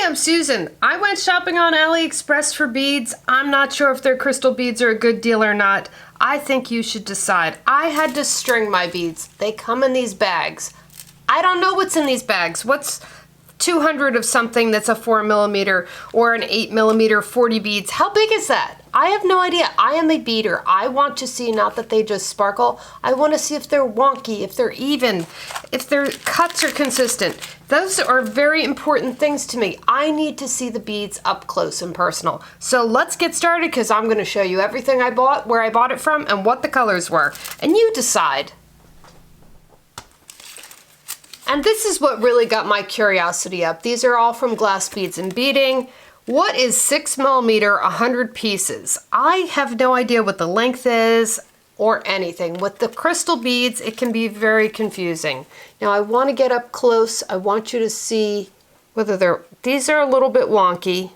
Hi, I'm Susan. I went shopping on AliExpress for beads. I'm not sure if their crystal beads are a good deal or not. I think you should decide. I had to string my beads. They come in these bags. I don't know what's in these bags. What's 200 of something that's a 4mm or an 8mm 40 beads? How big is that? I have no idea. I am a beader. I want to see not that they just sparkle. I want to see if they're wonky, if they're even, if their cuts are consistent. Those are very important things to me. I need to see the beads up close and personal. So let's get started because I'm going to show you everything I bought, where I bought it from, and what the colors were. And you decide. And this is what really got my curiosity up. These are all from Glass Beads and Beading. What is 6mm 100 pieces? I have no idea what the length is or anything. With the crystal beads, it can be very confusing. Now I want to get up close. I want you to see whether these are a little bit wonky.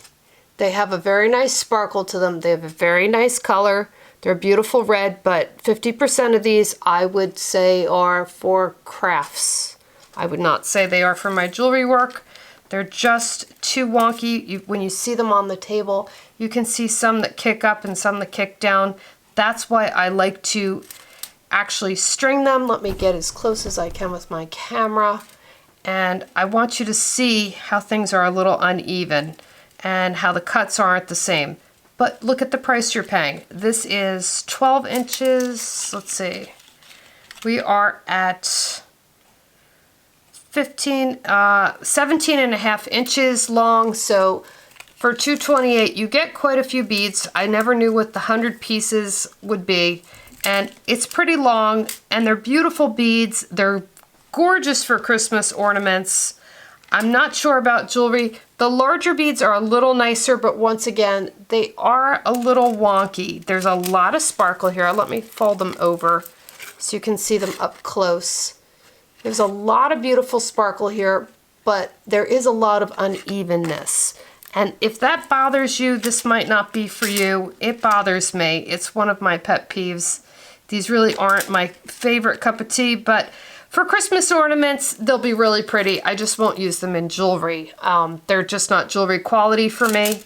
They have a very nice sparkle to them. They have a very nice color. They're beautiful red, but 50% of these I would say are for crafts. I would not say they are for my jewelry work. They're just too wonky. When you see them on the table, you can see some that kick up and some that kick down. That's why I like to actually string them. Let me get as close as I can with my camera. And I want you to see how things are a little uneven and how the cuts aren't the same. But look at the price you're paying. This is 12 inches. Let's see. We are at 17 and a half inches long, so for $2.28 you get quite a few beads. I never knew what the 100 pieces would be, and it's pretty long, and they're beautiful beads. They're gorgeous for Christmas ornaments. I'm not sure about jewelry. The larger beads are a little nicer, but once again, they are a little wonky. There's a lot of sparkle here. Let me fold them over so you can see them up close. There's a lot of beautiful sparkle here, but there is a lot of unevenness. And if that bothers you, this might not be for you. It bothers me. It's one of my pet peeves. These really aren't my favorite cup of tea, but for Christmas ornaments, they'll be really pretty. I just won't use them in jewelry. They're just not jewelry quality for me,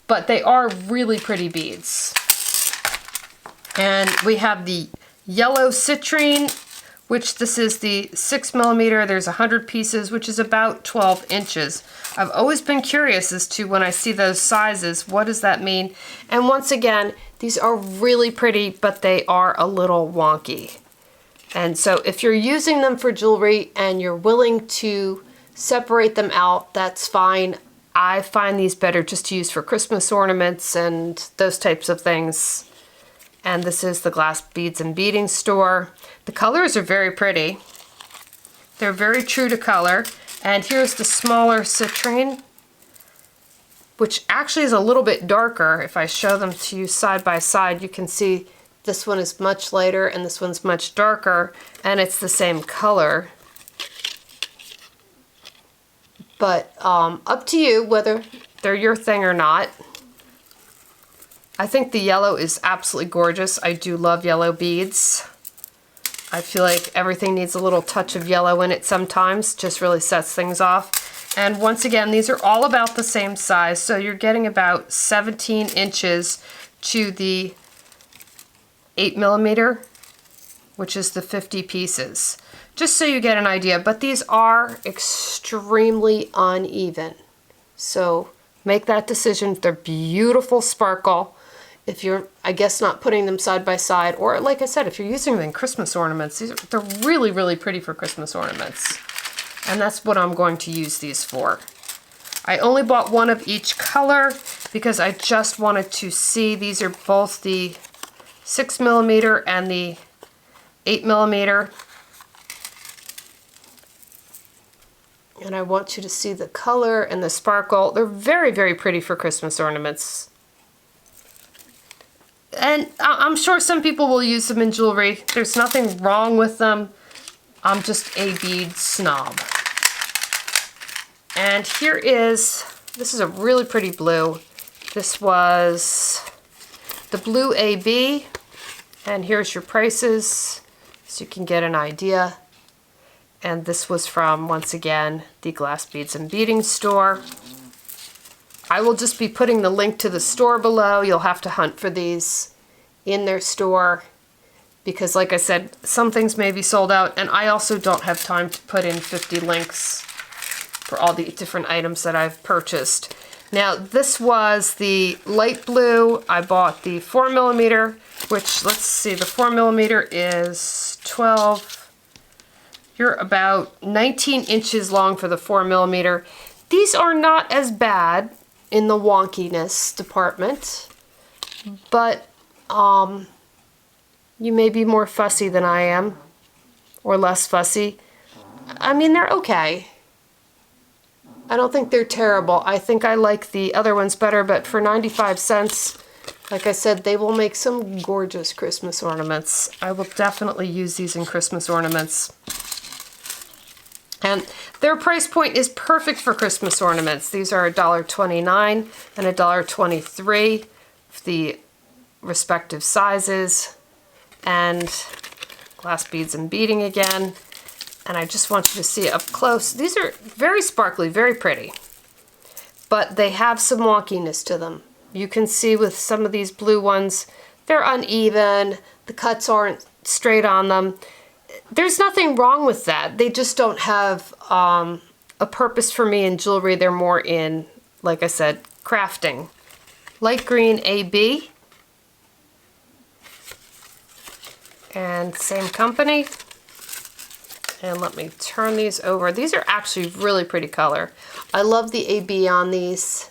but they are really pretty beads. And we have the yellow citrine, which this is the 6mm. There's 100 pieces, which is about 12 inches. I've always been curious as to when I see those sizes, what does that mean? And once again, these are really pretty, but they are a little wonky. And so if you're using them for jewelry and you're willing to separate them out, that's fine. I find these better just to use for Christmas ornaments and those types of things. And this is the Glass Beads and Beading store. The colors are very pretty. They're very true to color. And here's the smaller citrine, which actually is a little bit darker. If I show them to you side by side, you can see this one is much lighter and this one's much darker, and it's the same color. But up to you whether they're your thing or not. I think the yellow is absolutely gorgeous. I do love yellow beads. I feel like everything needs a little touch of yellow in it sometimes. Just really sets things off. And once again, these are all about the same size. So you're getting about 17 inches to the 8mm, which is the 50 pieces. Just so you get an idea. But these are extremely uneven. So make that decision. They're beautiful sparkle. If you're, I guess, not putting them side by side, or like I said, if you're using them in Christmas ornaments, they're really, really pretty for Christmas ornaments. And that's what I'm going to use these for. I only bought one of each color because I just wanted to see. These are both the 6mm and the 8mm. And I want you to see the color and the sparkle. They're very, very pretty for Christmas ornaments. And I'm sure some people will use them in jewelry. There's nothing wrong with them. I'm just a bead snob. And here is, this is a really pretty blue. This was the blue AB. And here's your prices so you can get an idea. And this was from, once again, the Glass Beads and Beading store. I will just be putting the link to the store below. You'll have to hunt for these in their store because, like I said, some things may be sold out, and I also don't have time to put in 50 links for all the different items that I've purchased. Now, this was the light blue. I bought the 4mm, which, let's see, the 4mm is 12. You're about 19 inches long for the 4mm. These are not as bad in the wonkiness department, but you may be more fussy than I am, or less fussy. I mean, they're okay. I don't think they're terrible. I think I like the other ones better, but for 95 cents, like I said, they will make some gorgeous Christmas ornaments. I will definitely use these in Christmas ornaments. And their price point is perfect for Christmas ornaments. These are $1.29 and $1.23 for the respective sizes. And glass beads and beading again. And I just want you to see it up close. These are very sparkly, very pretty. But they have some wonkiness to them. You can see with some of these blue ones, they're uneven. The cuts aren't straight on them. There's nothing wrong with that. They just don't have a purpose for me in jewelry. They're more in, like I said, crafting. Light green AB. And same company. And let me turn these over. These are actually really pretty color. I love the AB on these.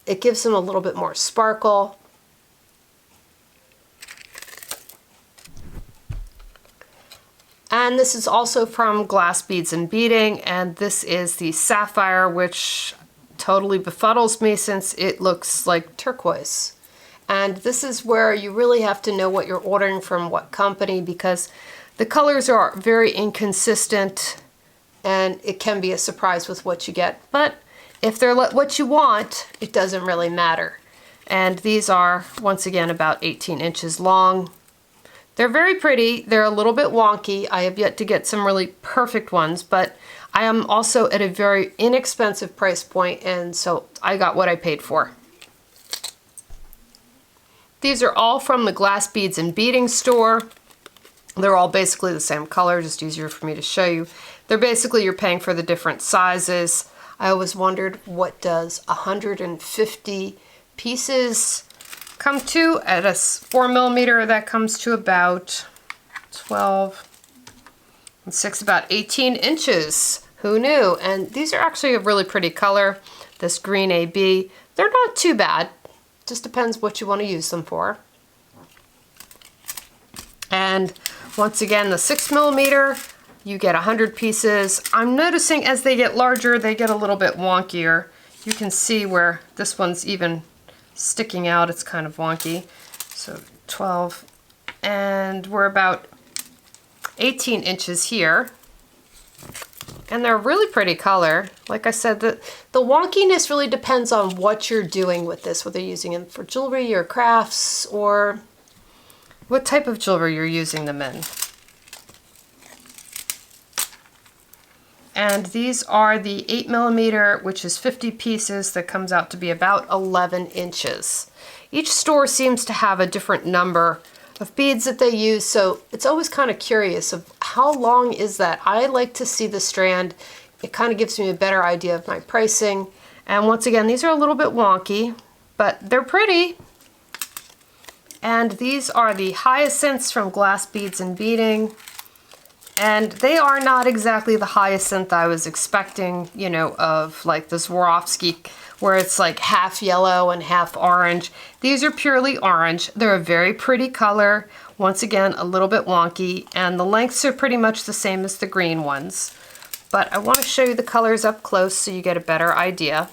It gives them a little bit more sparkle. And this is also from Glass Beads and Beading, and this is the sapphire, which totally befuddles me since it looks like turquoise. And this is where you really have to know what you're ordering from what company, because the colors are very inconsistent and it can be a surprise with what you get. But if they're what you want, it doesn't really matter. And these are, once again, about 18 inches long. They're very pretty. They're a little bit wonky. I have yet to get some really perfect ones, but I am also at a very inexpensive price point, and so I got what I paid for. These are all from the Glass Beads and Beading store. They're all basically the same color, just easier for me to show you. They're basically, you're paying for the different sizes. I always wondered, what does 150 pieces come to? At a 4mm, that comes to about 12 and 6, about 18 inches. Who knew? And these are actually a really pretty color, this green AB. They're not too bad. Just depends what you want to use them for. And once again, the 6mm, you get 100 pieces. I'm noticing as they get larger, they get a little bit wonkier. You can see where this one's even sticking out. It's kind of wonky. So 12, and we're about 18 inches here. And they're a really pretty color. Like I said, the wonkiness really depends on what you're doing with this, whether you're using them for jewelry or crafts, or what type of jewelry you're using them in. And these are the 8mm, which is 50 pieces. That comes out to be about 11 inches. Each store seems to have a different number of beads that they use, so it's always kind of curious of how long is that. I like to see the strand. It kind of gives me a better idea of my pricing. And once again, these are a little bit wonky, but they're pretty. And these are the hyacinths from Glass Beads and Beading. And they are not exactly the hyacinth I was expecting, you know, of like the Swarovski, where it's like half yellow and half orange. These are purely orange. They're a very pretty color. Once again, a little bit wonky, and the lengths are pretty much the same as the green ones. But I want to show you the colors up close so you get a better idea.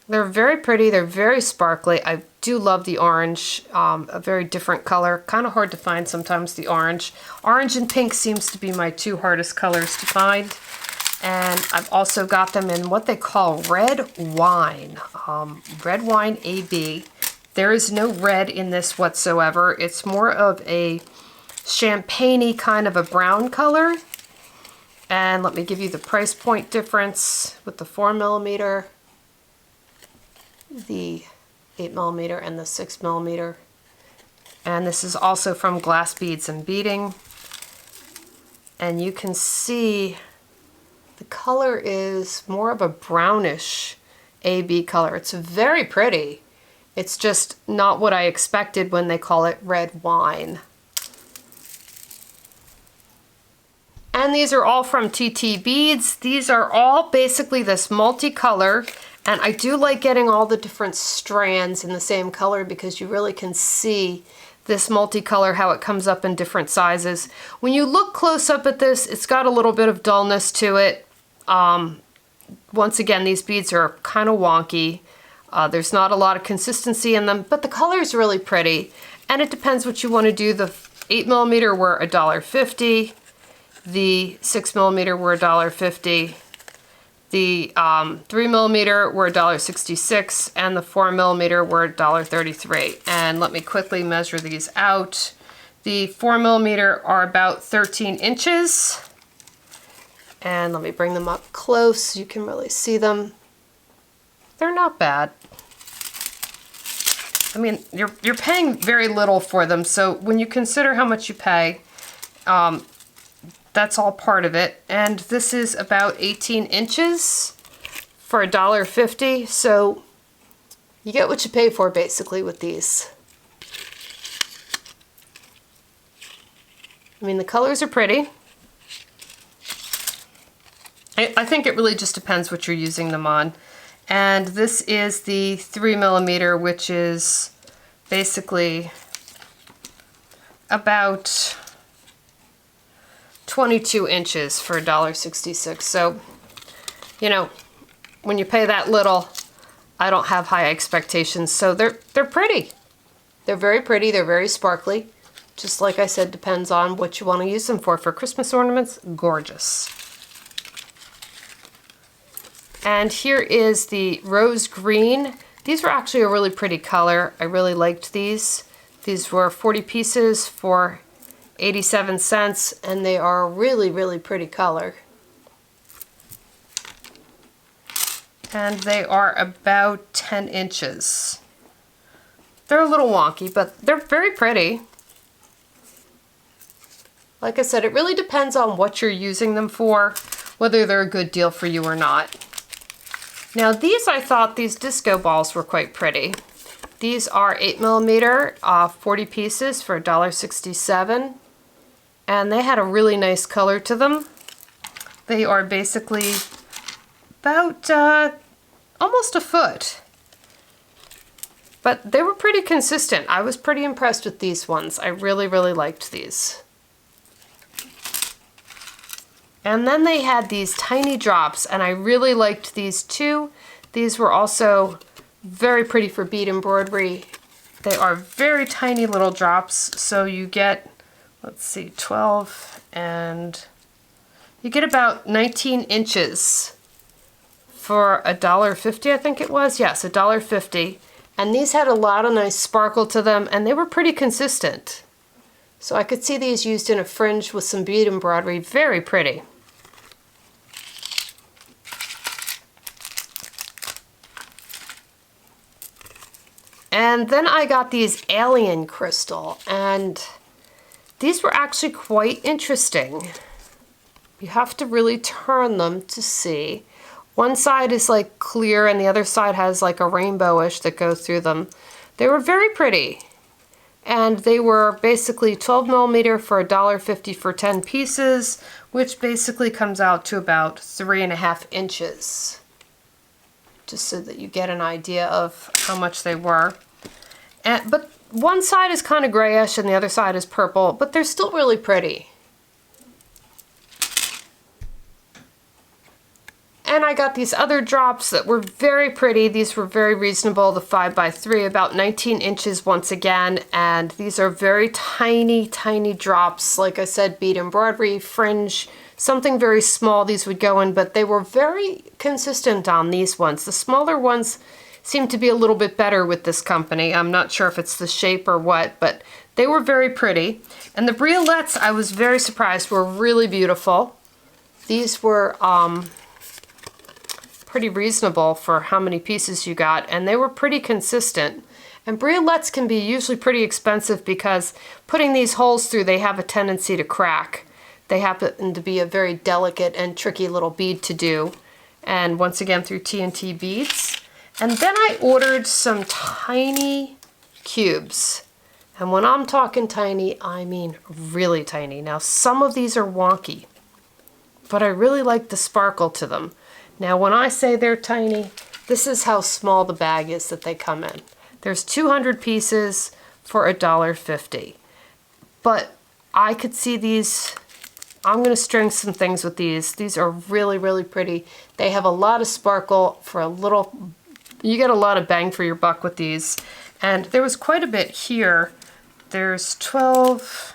They're very pretty. They're very sparkly. I do love the orange, a very different color. Kind of hard to find sometimes, the orange. Orange and pink seems to be my two hardest colors to find. And I've also got them in what they call red wine. Red wine AB. There is no red in this whatsoever. It's more of a champagne-y kind of a brown color. And let me give you the price point difference with the 4mm, the 8mm, and the 6mm. And this is also from Glass Beads and Beading. And you can see the color is more of a brownish AB color. It's very pretty. It's just not what I expected when they call it red wine. And these are all from TT Beads. These are all basically this multicolor, and I do like getting all the different strands in the same color because you really can see this multicolor, how it comes up in different sizes. When you look close up at this, it's got a little bit of dullness to it. Once again, these beads are kind of wonky. There's not a lot of consistency in them, but the color is really pretty. And it depends what you want to do. The 8mm were $1.50. The 6mm were $1.50. The 3mm were $1.66, and the 4mm were $1.33. And let me quickly measure these out. The 4mm are about 13 inches. And let me bring them up close so you can really see them. They're not bad. I mean, you're paying very little for them, so when you consider how much you pay, that's all part of it. And this is about 18 inches for $1.50. So you get what you pay for basically with these. I mean, the colors are pretty. I think it really just depends what you're using them on. And this is the 3mm, which is basically about 22 inches for $1.66. So, you know, when you pay that little, I don't have high expectations. So they're pretty. They're very pretty. They're very sparkly. Just like I said, depends on what you want to use them for. For Christmas ornaments, gorgeous. And here is the rose green. These were actually a really pretty color. I really liked these. These were 40 pieces for 87 cents, and they are a really, really pretty color. And they are about 10 inches. They're a little wonky, but they're very pretty. Like I said, it really depends on what you're using them for, whether they're a good deal for you or not. Now these, I thought these disco balls were quite pretty. These are 8mm, 40 pieces for $1.67. And they had a really nice color to them. They are basically about almost a foot. But they were pretty consistent. I was pretty impressed with these ones. I really, really liked these. And then they had these tiny drops, and I really liked these too. These were also very pretty for bead embroidery. They are very tiny little drops, so you get, let's see, 12, and you get about 19 inches for $1.50, I think it was. Yes, $1.50. And these had a lot of nice sparkle to them, and they were pretty consistent. So I could see these used in a fringe with some bead embroidery. Very pretty. And then I got these alien crystal, and these were actually quite interesting. You have to really turn them to see. One side is like clear and the other side has like a rainbowish that goes through them. They were very pretty. And they were basically 12mm for $1.50 for 10 pieces, which basically comes out to about 3.5 inches. Just so that you get an idea of how much they were. But one side is kind of grayish and the other side is purple, but they're still really pretty. And I got these other drops that were very pretty. These were very reasonable, the 5x3, about 19 inches once again. And these are very tiny, tiny drops. Like I said, bead embroidery, fringe, something very small these would go in, but they were very consistent on these ones. The smaller ones seem to be a little bit better with this company. I'm not sure if it's the shape or what, but they were very pretty. And the briolettes, I was very surprised, were really beautiful. These were pretty reasonable for how many pieces you got, and they were pretty consistent. And briolettes can be usually pretty expensive because putting these holes through, they have a tendency to crack. They happen to be a very delicate and tricky little bead to do. And once again, through T&T Beads. And then I ordered some tiny cubes. And when I'm talking tiny, I mean really tiny. Now, some of these are wonky, but I really like the sparkle to them. Now, when I say they're tiny, this is how small the bag is that they come in. There's 200 pieces for $1.50. But I could see these. I'm going to string some things with these. These are really, really pretty. They have a lot of sparkle for a little. You get a lot of bang for your buck with these. And there was quite a bit here. There's 12.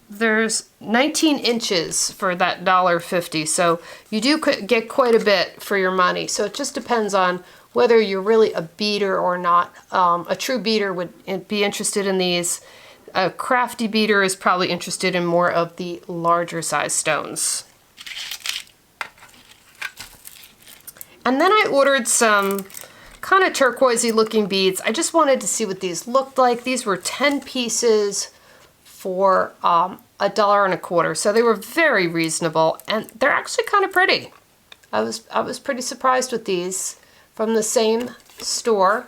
There's 19 inches for that $1.50. So you do get quite a bit for your money. So it just depends on whether you're really a beader or not. A true beader would be interested in these. A crafty beader is probably interested in more of the larger size stones. And then I ordered some kind of turquoisey looking beads. I just wanted to see what these looked like. These were 10 pieces for $1.25. So they were very reasonable, and they're actually kind of pretty. I was pretty surprised with these from the same store.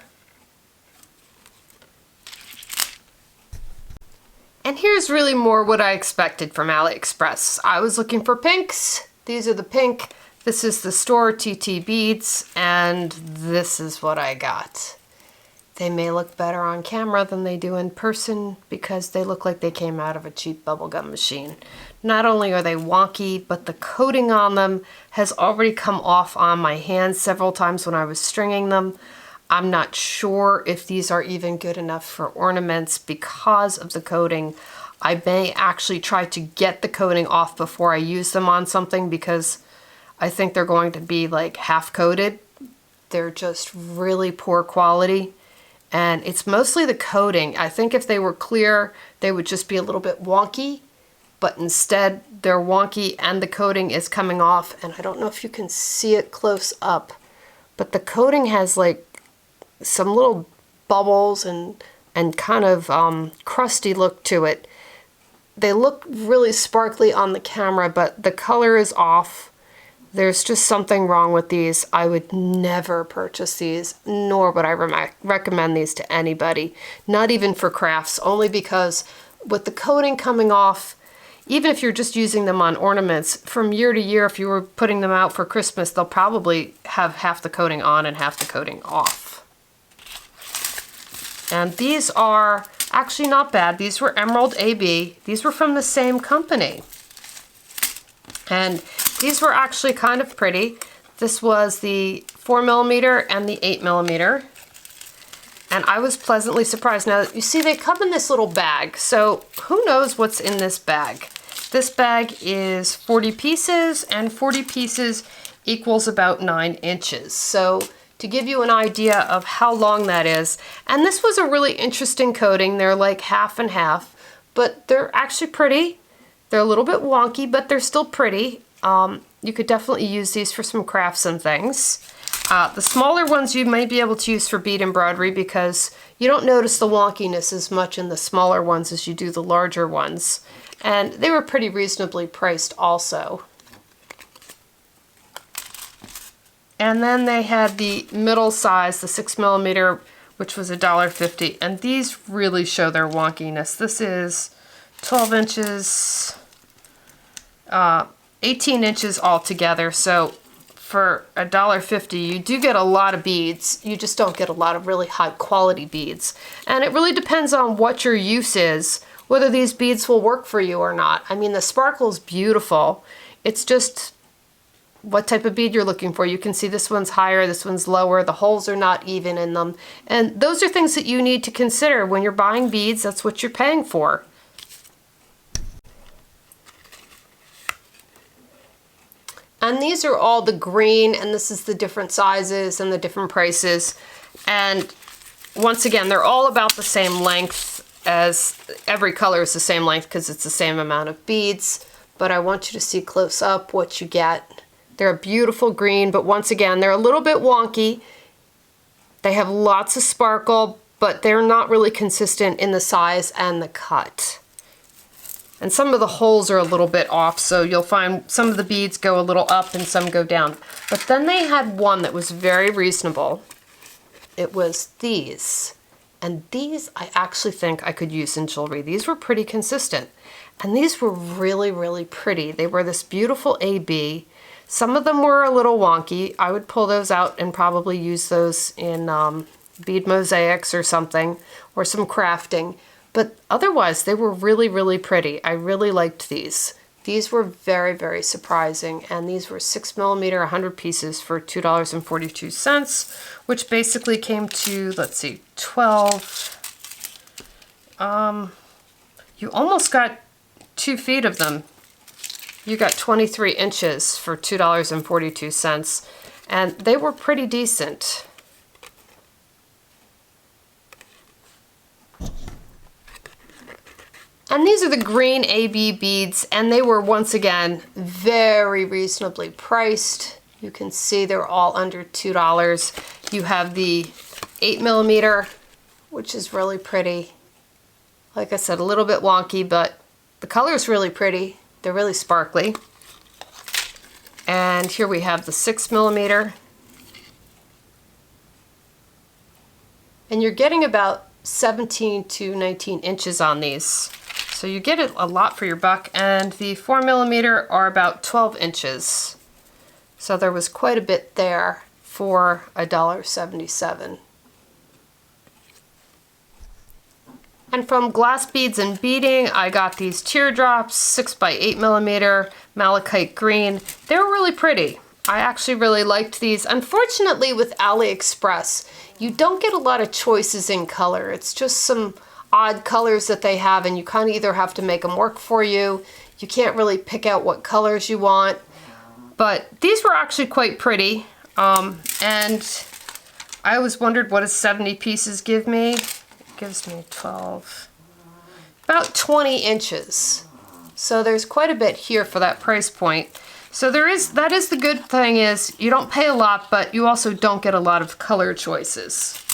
And here's really more what I expected from AliExpress. I was looking for pinks. These are the pink. This is the store, TT Beads, and this is what I got. They may look better on camera than they do in person because they look like they came out of a cheap bubblegum machine. Not only are they wonky, but the coating on them has already come off on my hands several times when I was stringing them. I'm not sure if these are even good enough for ornaments because of the coating. I may actually try to get the coating off before I use them on something because I think they're going to be like half coated. They're just really poor quality. And it's mostly the coating. I think if they were clear, they would just be a little bit wonky. But instead, they're wonky and the coating is coming off. And I don't know if you can see it close up, but the coating has like some little bubbles and kind of crusty look to it. They look really sparkly on the camera, but the color is off. There's just something wrong with these. I would never purchase these, nor would I recommend these to anybody, not even for crafts, only because with the coating coming off, even if you're just using them on ornaments, from year to year, if you were putting them out for Christmas, they'll probably have half the coating on and half the coating off. And these are actually not bad. These were Emerald AB. These were from the same company. And these were actually kind of pretty. This was the 4mm and the 8mm. And I was pleasantly surprised. Now, you see, they come in this little bag. So who knows what's in this bag? This bag is 40 pieces, and 40 pieces equals about 9 inches. So to give you an idea of how long that is. And this was a really interesting coating. They're like half and half, but they're actually pretty. They're a little bit wonky, but they're still pretty. You could definitely use these for some crafts and things. The smaller ones you might be able to use for bead embroidery because you don't notice the wonkiness as much in the smaller ones as you do the larger ones. And they were pretty reasonably priced also. And then they had the middle size, the 6mm, which was $1.50. And these really show their wonkiness. This is 12 inches, 18 inches altogether. So for $1.50, you do get a lot of beads. You just don't get a lot of really high quality beads. And it really depends on what your use is, whether these beads will work for you or not. I mean, the sparkle is beautiful. It's just what type of bead you're looking for. You can see this one's higher, this one's lower, the holes are not even in them. And those are things that you need to consider when you're buying beads. That's what you're paying for. And these are all the green, and this is the different sizes and the different prices. And once again, they're all about the same length, as every color is the same length because it's the same amount of beads. but I want you to see close up what you get. They're a beautiful green, but once again, they're a little bit wonky. They have lots of sparkle, but they're not really consistent in the size and the cut. And some of the holes are a little bit off, so you'll find some of the beads go a little up and some go down. But then they had one that was very reasonable. It was these. And these I actually think I could use in jewelry. These were pretty consistent. And these were really, really pretty. They were this beautiful AB. Some of them were a little wonky. I would pull those out and probably use those in bead mosaics or something, or some crafting. But otherwise, they were really, really pretty. I really liked these. These were very, very surprising, and these were 6mm, 100 pieces for $2.42, which basically came to, let's see, 12. You almost got 2 feet of them. You got 23 inches for $2.42, and they were pretty decent. And these are the green AB beads, and they were once again very reasonably priced. You can see they're all under $2. You have the 8mm, which is really pretty. Like I said, a little bit wonky, but the color is really pretty. They're really sparkly. And here we have the 6mm. And you're getting about 17 to 19 inches on these. So you get a lot for your buck, and the 4mm are about 12 inches. So there was quite a bit there for $1.77. And from Glass Beads and Beading, I got these Teardrops, 6x8mm, Malachite green. They were really pretty. I actually really liked these. Unfortunately, with AliExpress, you don't get a lot of choices in color. It's just some odd colors that they have, and you kind of either have to make them work for you. You can't really pick out what colors you want. But these were actually quite pretty. And I always wondered, what does 70 pieces give me? It gives me 12. About 20 inches. So there's quite a bit here for that price point. So that is the good thing, is you don't pay a lot, but you also don't get a lot of color choices.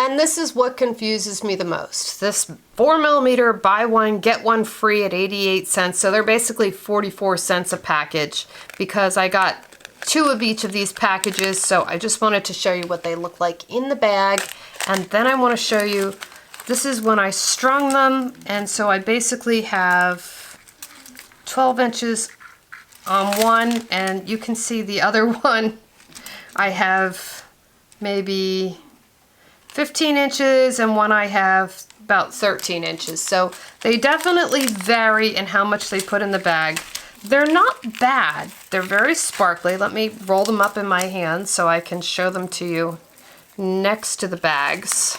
And this is what confuses me the most. This 4mm buy one, get one free at 88 cents. So they're basically 44 cents a package, because I got 2 of each of these packages. So I just wanted to show you what they look like in the bag. And then I want to show you, this is when I strung them. And so I basically have 12 inches on one, and you can see the other one. I have maybe 15 inches, and one I have about 13 inches. So they definitely vary in how much they put in the bag. They're not bad. They're very sparkly. Let me roll them up in my hand so I can show them to you next to the bags.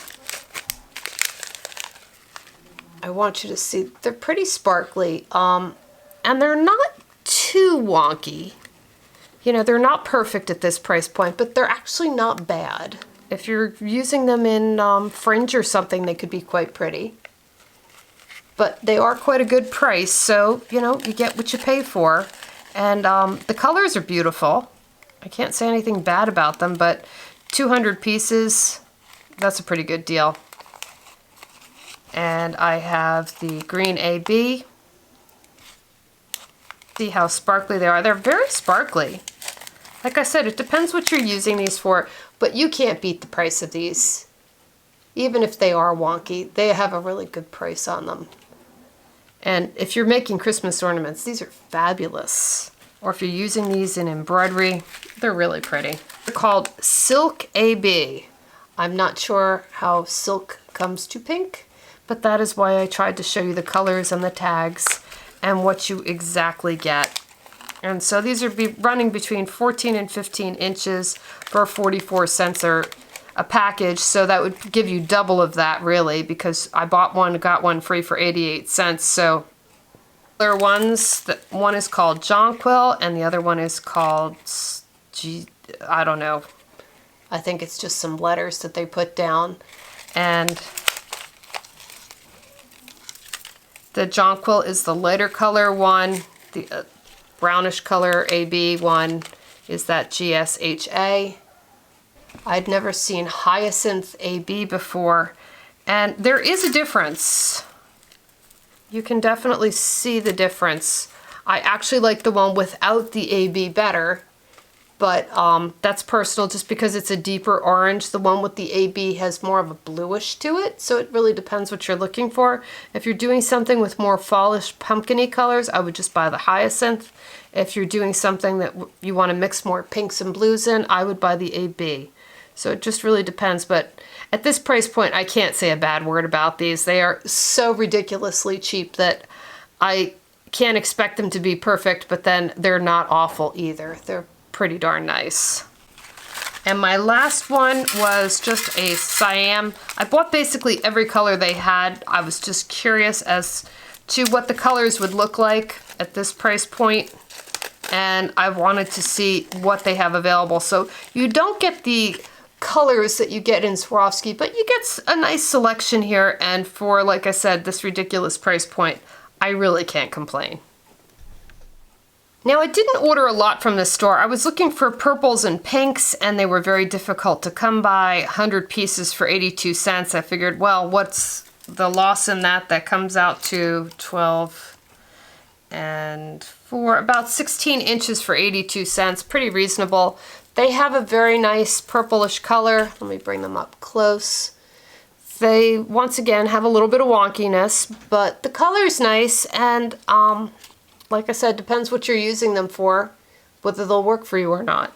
I want you to see, they're pretty sparkly, and they're not too wonky. You know, they're not perfect at this price point, but they're actually not bad. If you're using them in fringe or something, they could be quite pretty. But they are quite a good price, so, you know, you get what you pay for. And the colors are beautiful. I can't say anything bad about them, but 200 pieces, that's a pretty good deal. And I have the green AB. See how sparkly they are. They're very sparkly. Like I said, it depends what you're using these for, but you can't beat the price of these. Even if they are wonky, they have a really good price on them. And if you're making Christmas ornaments, these are fabulous. Or if you're using these in embroidery, they're really pretty. They're called Silk AB. I'm not sure how silk comes to pink, but that is why I tried to show you the colors and the tags and what you exactly get. And so these are running between 14 and 15 inches for 44 cents a package. So that would give you double of that, really, because I bought one, got one free for 88 cents. So there are ones, one is called Jonquil and the other one is called, I don't know. I think it's just some letters that they put down. And The jonquil is the lighter color one. The brownish color AB one is that GSHA. I'd never seen hyacinth AB before, and there is a difference. You can definitely see the difference. I actually like the one without the AB better, but that's personal just because it's a deeper orange. The one with the AB has more of a bluish to it, so it really depends what you're looking for. If you're doing something with more fallish pumpkin-y colors, I would just buy the hyacinth. If you're doing something that you want to mix more pinks and blues in, I would buy the AB. So it just really depends, but at this price point, I can't say a bad word about these. They are so ridiculously cheap that I can't expect them to be perfect, but then they're not awful either. They're pretty darn nice. And my last one was just a Siam. I bought basically every color they had. I was just curious as to what the colors would look like at this price point, and I wanted to see what they have available. So you don't get the colors that you get in Swarovski, but you get a nice selection here, and for, like I said, this ridiculous price point, I really can't complain. Now, I didn't order a lot from this store. I was looking for purples and pinks, and they were very difficult to come by. 100 pieces for 82 cents. I figured, well, what's the loss in that? That comes out to 12 and 4, about 16 inches for 82 cents. Pretty reasonable. They have a very nice purplish color. Let me bring them up close. They, once again, have a little bit of wonkiness, but the color's nice, and like I said, depends what you're using them for, whether they'll work for you or not.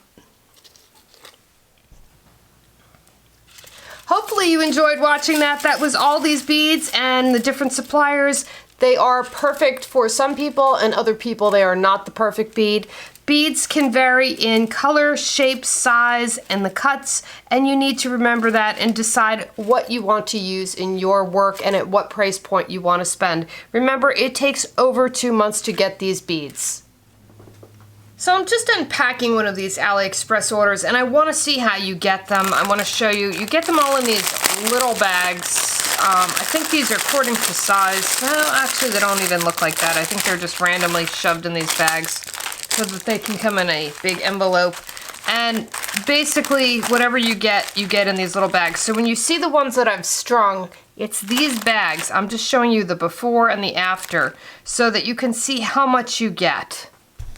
Hopefully you enjoyed watching that. That was all these beads and the different suppliers. They are perfect for some people, and other people they are not the perfect bead. Beads can vary in color, shape, size, and the cuts, and you need to remember that and decide what you want to use in your work and at what price point you want to spend. Remember, it takes over 2 months to get these beads. So I'm just unpacking one of these AliExpress orders, and I want to see how you get them. I want to show you. You get them all in these little bags. I think these are according to size. Well, actually, they don't even look like that. I think they're just randomly shoved in these bags so that they can come in a big envelope. And basically, whatever you get in these little bags. So when you see the ones that I've strung, it's these bags. I'm just showing you the before and the after so that you can see how much you get.